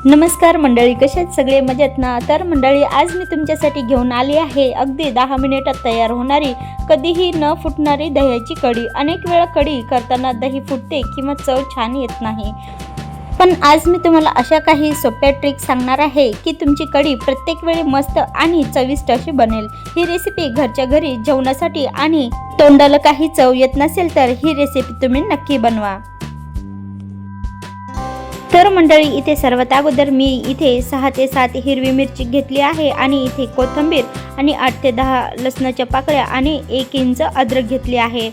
नमस्कार मंडळी, कसे आहेत सगळे? मजेत ना? तर मंडळी, आज मी तुमच्यासाठी घेऊन आली आहे अगदी 10 मिनिटात तयार होणारी, कधीही न फुटणारी दह्याची कढी. अनेक वेळा कढी करताना दही फुटते किंवा चव छान येत नाही, पण आज मी तुम्हाला अशा काही सोप्या ट्रिक सांगणार आहे की तुमची कढी प्रत्येक वेळी मस्त आणि चविष्ट अशी बनेल. ही रेसिपी घरच्या घरी जेवणासाठी आणि तोंडाला काही चव येत नसेल तर ही रेसिपी तुम्ही नक्की बनवा. तर मंडळी, इथे सर्वात अगोदर मी इथे 6 ते 7 हिरवी मिरची घेतली आहे आणि इथे कोथिंबीर आणि 8 ते 10 लसणाच्या पाकळ्या आणि 1 इंच अद्रक घेतली आहे.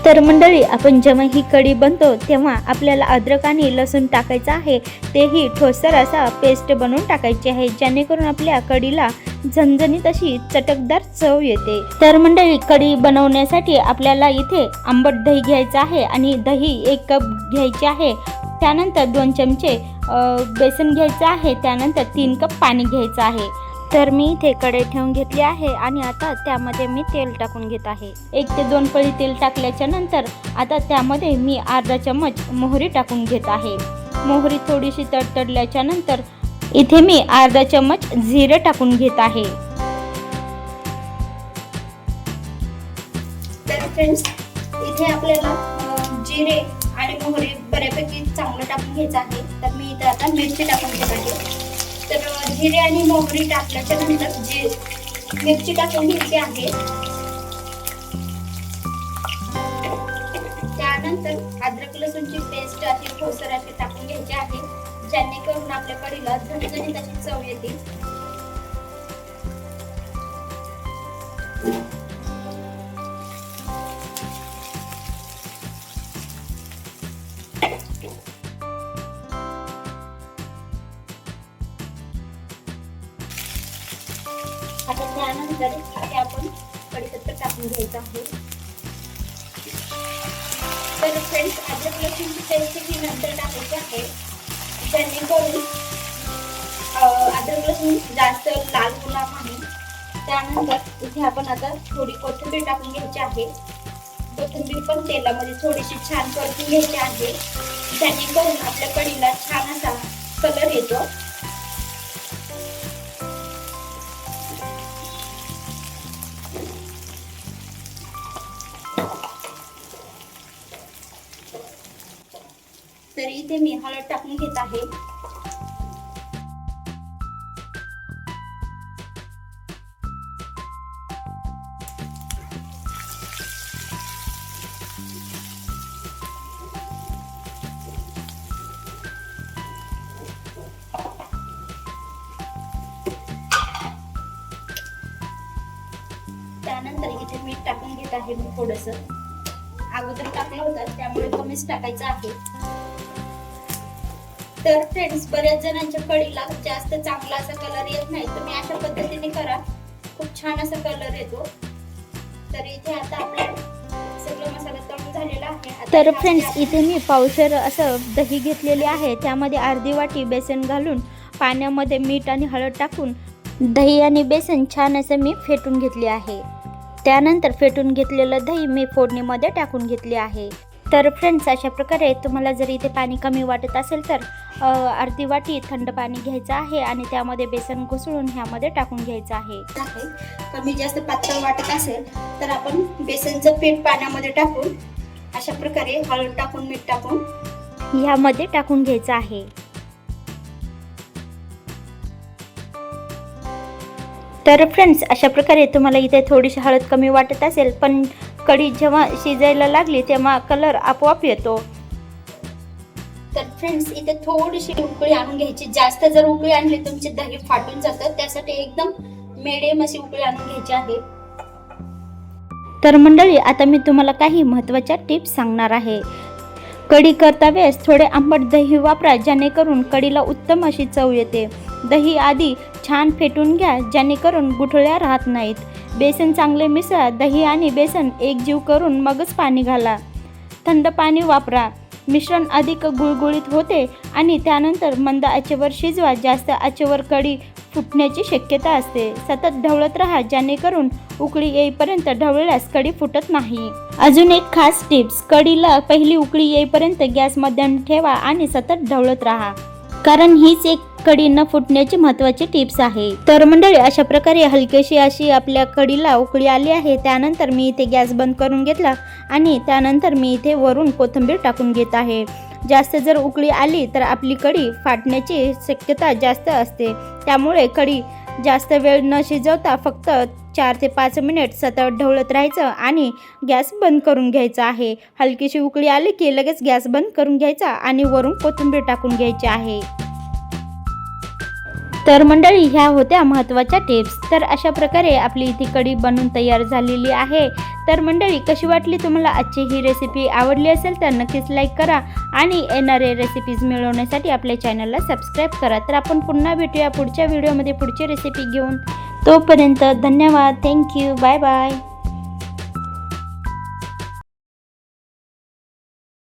तर मंडळी, आपण जेव्हा ही कढी बनतो तेव्हा आपल्याला अद्रक आणि लसूण टाकायचं आहे, तेही ठोसर असा पेस्ट बनवून टाकायची आहे, जेणेकरून आपल्या कढीला झणझणीत अशी चटकदार चव येते. तर मंडळी, कढी बनवण्यासाठी आपल्याला इथे आंबट दही घ्यायचं आहे आणि दही 1 कप घ्यायचे आहे. त्यानंतर 2 चमचे बेसन घ्यायचं आहे. त्यानंतर 3 कप पाणी घ्यायचं आहे. तर मी इथे कढई ठेवून घेतली आहे आणि आता त्यामध्ये मी तेल टाकून घेत आहे. 1 ते 2 पळी तेल टाकल्याच्या नंतर आता त्यामध्ये मी अर्धा चमच मोहरी टाकून घेत आहे. मोहरी थोडीशी तडतडल्याच्या नंतर इथे मी अर्धा चमच जिरे टाकून घेत आहे. तर फ्रेंड्स, इथे आपल्याला जिरे आणि मोहरी बऱ्यापैकी चांगलं टाकून घ्यायचं आहे. तर मी इथे आता मिरची टाकून घेत आहे. तर जिरे आणि मोहरी टाकल्याच्या नंतर मिरची टाकून घ्यायची आहे. त्यानंतर अद्रक लसूणची पेस्ट अशी ठोसर अशी टाकून घ्यायची आहे, जेणेकरून आपल्या कढीला झणझणीत अशी चव येते. आता त्यानंतर इथे आपण कढीपत्ता टाकून घ्यायचा आहे. तर फ्रेंड्स, अद्रक लसूणची पेस्ट ही नंतर टाकायची आहे, जेणेकरून अद्रक लसूण जास्त लाल होणार नाही. त्यानंतर इथे आपण आता थोडी कोथिंबीर टाकून घ्यायची आहे. कोथिंबीर पण तेलामध्ये थोडीशी छान परतून घ्यायची आहे, जेणेकरून आपल्या कढीला छान असा कलर येतो. तर इथे मी हळद टाकून घेत आहे. त्यानंतर इथे मीठ टाकून घेत आहे. मी थोडंसं अगोदर टाकलं होतं, त्यामुळे कमीच टाकायचं आहे. तर फ्रेंड्स, बऱ्याच जणांच्या कढीला जास्त चांगला असा कलर येत नाही. तुम्ही अशा पद्धतीने करा, खूप छान असा कलर येतो. तर इथे आता आपला सगळं मसाला तळून झालेला आहे. तर फ्रेंड्स, इथे मी पावशेर असं दही घेतलेले आहे. त्यामध्ये अर्धी वाटी बेसन घालून पाण्यामध्ये मीठ आणि हळद टाकून दही आणि बेसन छान असं मी फेटून घेतले आहे. त्यानंतर फेटून घेतलेलं दही मी फोडणीमध्ये टाकून घेतले आहे. तर फ्रेंड्स, अशा प्रकारे तुम्हाला जर इथे पाणी कमी वाटत असेल तर अर्धी वाटी थंड पाणी घ्यायचं आहे आणि त्यामध्ये बेसन घुसळून ह्यामध्ये टाकून घ्यायचं आहे. कमी जास्त पातळ वाटत असेल तर आपण बेसनचं पीठ पाण्यामध्ये टाकून अशा प्रकारे हळद टाकून मीठ टाकून ह्यामध्ये टाकून घ्यायचं आहे. तर फ्रेंड्स, अशा प्रकारे तुम्हाला इथे थोडीशी हळद कमी वाटत असेल, पण कढी जेव्हा शिजायला लागली तेव्हा कलर आपोआप येतो. तर फ्रेंड्स, इथे थोडीशी उकळी आणून घ्यायची. जास्त जर उकळी आणली तुमचे दही फाटून जातं, त्यासाठी एकदम मिडियम अशी उकळी आणून घ्यायची आहे. तर मंडळी, आता मी तुम्हाला काही महत्त्वाच्या टिप्स सांगणार आहे. कढी करता वेळेस थोडे आंबट दही वापरा, जेणेकरून कढीला उत्तम अशी चव येते. दही आधी छान फेटून घ्या, जेणेकरून गुठळ्या राहत नाहीत. बेसन चांगले मिसळा. दही आणि बेसन एकजीव करून मगच पाणी घाला. थंड पाणी वापरा. मिश्रण अधिक गुळगुळीत होते आणि त्यानंतर मंद आचेवर शिजवा. जास्त आचेवर कढी फुटण्याची शक्यता असते. सतत ढवळत राहा, जेणेकरून उकळी येईपर्यंत ढवळल्यास कढी फुटत नाही. अजून एक खास टिप्स, कढीला पहिली उकळी येईपर्यंत गॅस मध्यम ठेवा आणि सतत ढवळत राहा, कारण हीच एक कढी न फुटण्याची महत्त्वाची टिप्स आहे. तर मंडळी, अशा प्रकारे हलकीशी अशी आपल्या कढीला उकळी आली आहे. त्यानंतर मी इथे गॅस बंद करून घेतला आणि त्यानंतर मी इथे वरून कोथिंबीर टाकून घेत आहे. जास्त जर उकळी आली तर आपली कढी फाटण्याची शक्यता जास्त असते. त्यामुळे कढी जास्त वेळ न शिजवता फक्त 4 ते 5 मिनिट सतत ढवळत राहायचं आणि गॅस बंद करून घ्यायचा आहे. हलकीशी उकळी आली की लगेच गॅस बंद करून घ्यायचा आणि वरून कोथिंबीर टाकून घ्यायची आहे. तर मंडळी, ह्या होत्या महत्त्वाच्या टिप्स. तर अशा प्रकारे आपली इथे कढी बनून तयार झालेली आहे. तर मंडळी, कशी वाटली तुम्हाला आजची ही रेसिपी? आवडली असेल तर नक्कीच लाईक करा आणि येणारे रेसिपीज मिळवण्यासाठी आपल्या चॅनलला सबस्क्राईब करा. तर आपण पुन्हा भेटूया पुढच्या व्हिडिओमध्ये पुढची रेसिपी घेऊन. तोपर्यंत धन्यवाद. थँक्यू. Bye bye.